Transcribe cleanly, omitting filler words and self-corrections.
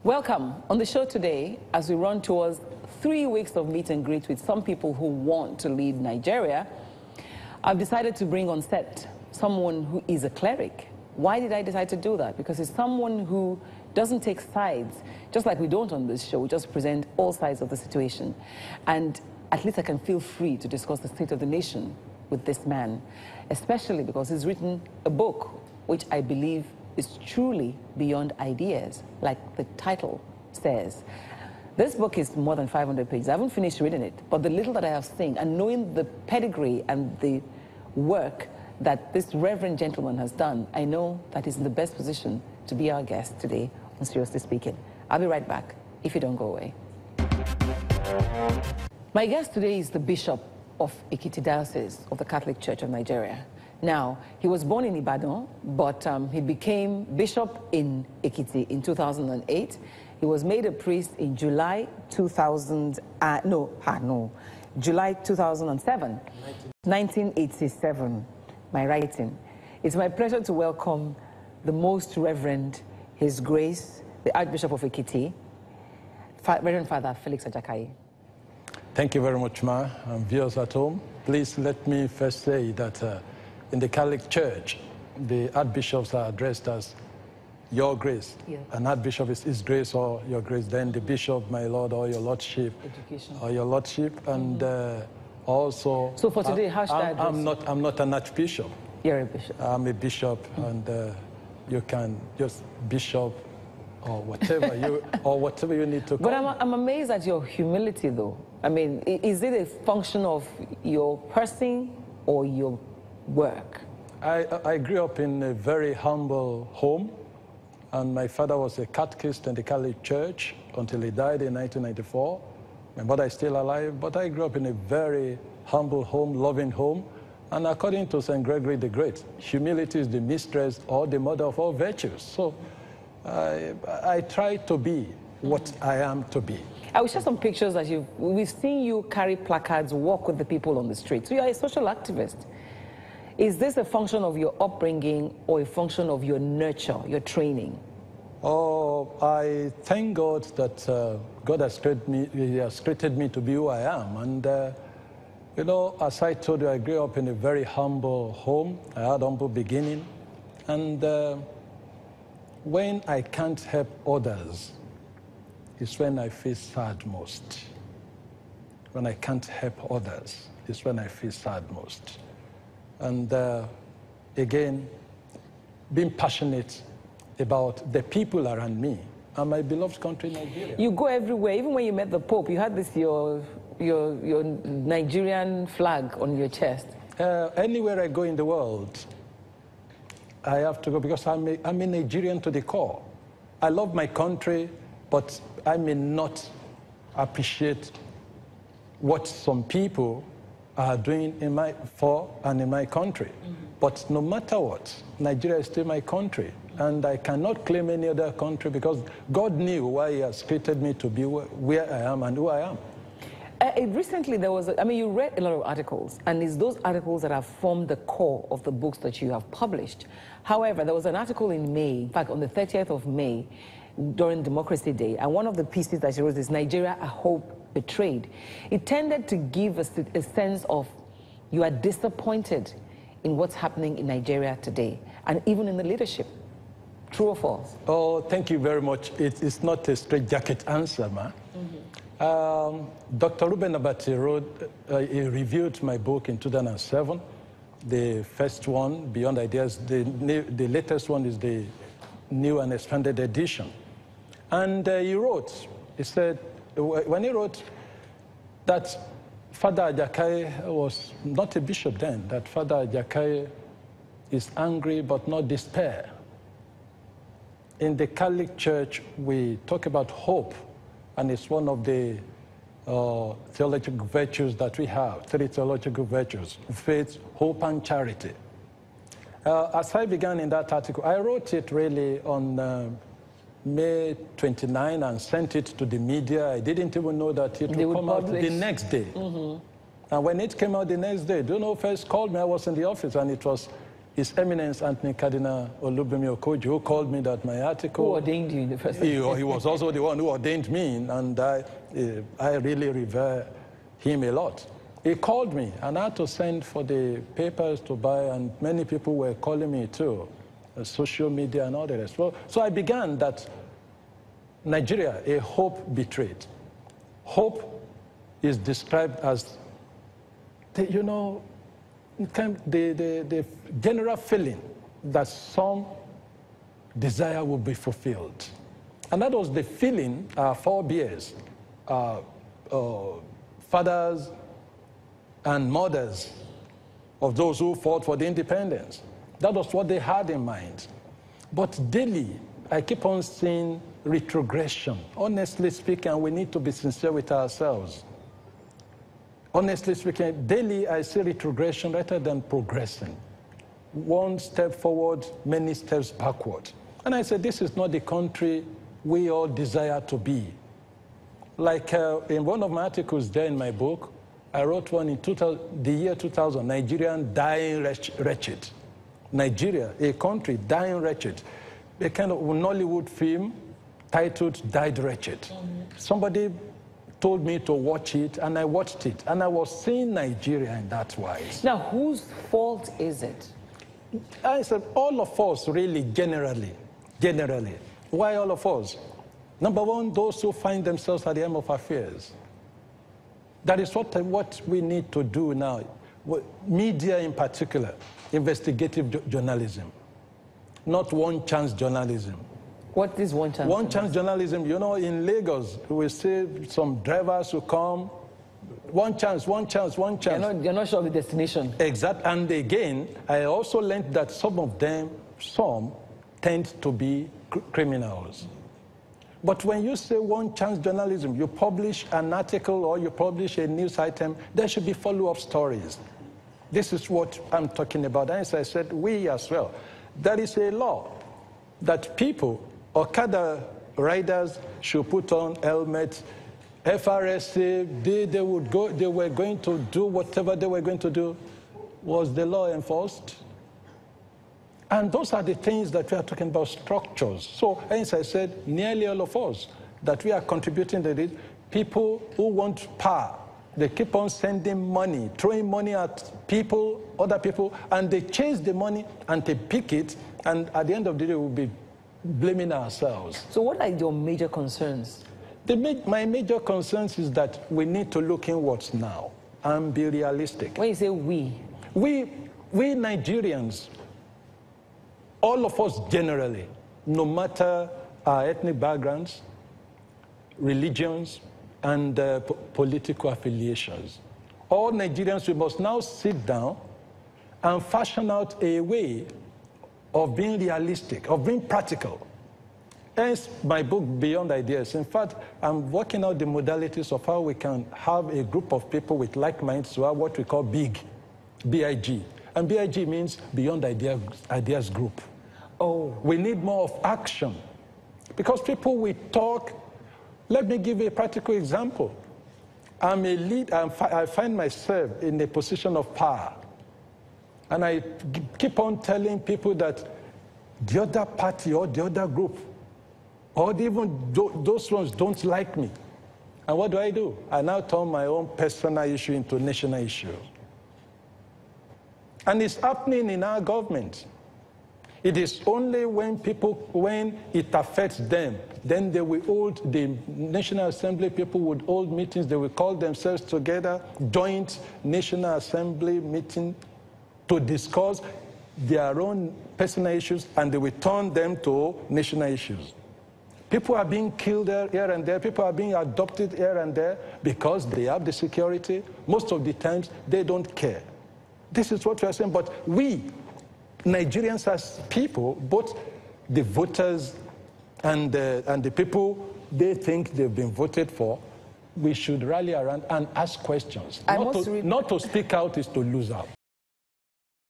Welcome on the show today as we run towards 3 weeks of meet and greet with some people who want to lead Nigeria. I've decided to bring on set someone who is a cleric. Why did I decide to do that? Because it's someone who doesn't take sides, just like we don't on this show. We just present all sides of the situation. And at least I can feel free to discuss the state of the nation with this man, especially because he's written a book which I believe is truly beyond ideas, like the title says. This book is more than 500 pages. I haven't finished reading it, but the little that I have seen, and knowing the pedigree and the work that this reverend gentleman has done, I know that he's in the best position to be our guest today on Seriously Speaking. I'll be right back if you don't go away. My guest today is the Bishop of Ekiti Diocese of the Catholic Church of Nigeria. Now, he was born in Ibadan, but he became bishop in Ekiti in 2008. He was made a priest in July 2007. 1987, my writing. It's my pleasure to welcome the Most Reverend, His Grace, the Archbishop of Ekiti, Reverend Father Felix Ajakaye. Thank you very much, Ma, and viewers at home. Please let me first say that in the Catholic Church, the archbishops are addressed as Your Grace. Yes. An archbishop is His Grace or Your Grace. Then the bishop, My Lord, or Your Lordship. Education. Or Your Lordship. And also... So for today, how should I address I'm not an archbishop. You're a bishop. I'm a bishop, and you can just bishop or whatever you need to call. But I'm amazed at your humility, though. I mean, is it a function of your person or your work? I grew up in a very humble home, and my father was a catechist in the Catholic Church until he died in 1994. My mother is still alive, but I grew up in a very humble home, loving home. And according to St. Gregory the Great, humility is the mistress or the mother of all virtues. So I try to be what I am to be. I will share some pictures that we've seen you carry placards, walk with the people on the street. So you're a social activist. Is this a function of your upbringing or a function of your nurture, your training? Oh, I thank God that God has created me. He has created me to be who I am. And you know, as I told you, I grew up in a very humble home. I had humble beginning, and when I can't help others, is when I feel sad most. When I can't help others, is when I feel sad most. And again, being passionate about the people around me and my beloved country, Nigeria. You go everywhere. Even when you met the Pope, you had this your Nigerian flag on your chest. Anywhere I go in the world, I have to go because I'm a Nigerian to the core. I love my country, but I may not appreciate what some people are doing in my country. But no matter what, Nigeria is still my country. And I cannot claim any other country because God knew why He has created me to be where I am and who I am. Recently, there was, you read a lot of articles, and it's those articles that have formed the core of the books that you have published. However, there was an article in May, in fact, on the 30th of May, during Democracy Day, and one of the pieces that she wrote is Nigeria, a Hope Betrayed. It tended to give a sense of you are disappointed in what's happening in Nigeria today, and even in the leadership. True or false? Oh, thank you very much. It's not a straitjacket answer, ma. Dr. Ruben Abati he reviewed my book in 2007. The first one, Beyond Ideas, the latest one is the new and expanded edition. And he said, when he wrote that Father Ajakaye was not a bishop then, that Father Ajakaye is angry but not despair. In the Catholic Church, we talk about hope, and it's one of the theological virtues that we have, 3 theological virtues: faith, hope, and charity. As I began in that article, I wrote it really on May 29 and sent it to the media. I didn't even know that it would come out the next day. And when it came out the next day, do you know, first called me, I was in the office, and it was His Eminence Anthony Cardinal Olubimi Okoji, who called me that my article... Who ordained you in the first place? He was also the one who ordained me, and I really revere him a lot. He called me, and I had to send for the papers to buy, and many people were calling me too, social media and all the rest. So I began that Nigeria, a hope betrayed. Hope is described as, the general feeling that some desire will be fulfilled. And that was the feeling our forebears, fathers and mothers of those who fought for the independence. That was what they had in mind. But daily, I keep on seeing retrogression. Honestly speaking, we need to be sincere with ourselves. Honestly speaking, daily I see retrogression rather than progressing. One step forward, many steps backward. And I said, this is not the country we all desire to be. Like in one of my articles there in my book, I wrote one in the year 2000, Nigerian dying wretched. Nigeria, a country dying wretched. A kind of Nollywood film titled Died Wretched. Somebody told me to watch it, and I watched it, and I was seeing Nigeria in that wise. Now, whose fault is it? I said, all of us, really, generally. Why all of us? Number one, those who find themselves at the end of affairs. That is what we need to do now. Media in particular, investigative journalism, not one-chance journalism. What is one-chance? One-chance journalism, in Lagos, we see some drivers who come, one chance. You're not sure of the destination. Exactly. And again, I also learned that some tend to be criminals. But when you say one-chance journalism, you publish an article or you publish a news item, there should be follow-up stories. This is what I'm talking about. And as I said, we as well. There is a law that people, Okada riders, should put on helmets. FRSA, they were going to do whatever they were going to do. Was the law enforced? And those are the things that we are talking about, structures. So, as I said, nearly all of us, that we are contributing to this, people who want power, they keep on sending money, throwing money at people, other people, and they chase the money and they pick it, and at the end of the day, we'll be blaming ourselves. So what are your major concerns? My major concerns is that we need to look inwards now and be realistic. When you say we Nigerians, all of us generally, no matter our ethnic backgrounds, religions, and political affiliations, all Nigerians, we must now sit down and fashion out a way of being realistic, of being practical. Hence my book, Beyond Ideas. In fact, I'm working out the modalities of how we can have a group of people with like minds to have what we call BIG, B-I-G. And B-I-G means Beyond Ideas Group. Oh. We need more of action. Because people will talk. Let me give you a practical example. I'm a lead, I find myself in a position of power. And I keep on telling people that the other party or the other group, or even those ones don't like me. And what do? I now turn my own personal issue into national issue. And it's happening in our government. It is only when it affects them, then they will hold, the National Assembly people would hold meetings, they will call themselves together, joint National Assembly meeting to discuss their own personal issues, and they will turn them to national issues. People are being killed here and there, people are being adopted here and there because they have the security. Most of the times, they don't care. This is what we are saying, but we, Nigerians as people, both the voters and the people they think they've been voted for, we should rally around and ask questions. Not to speak out is to lose out.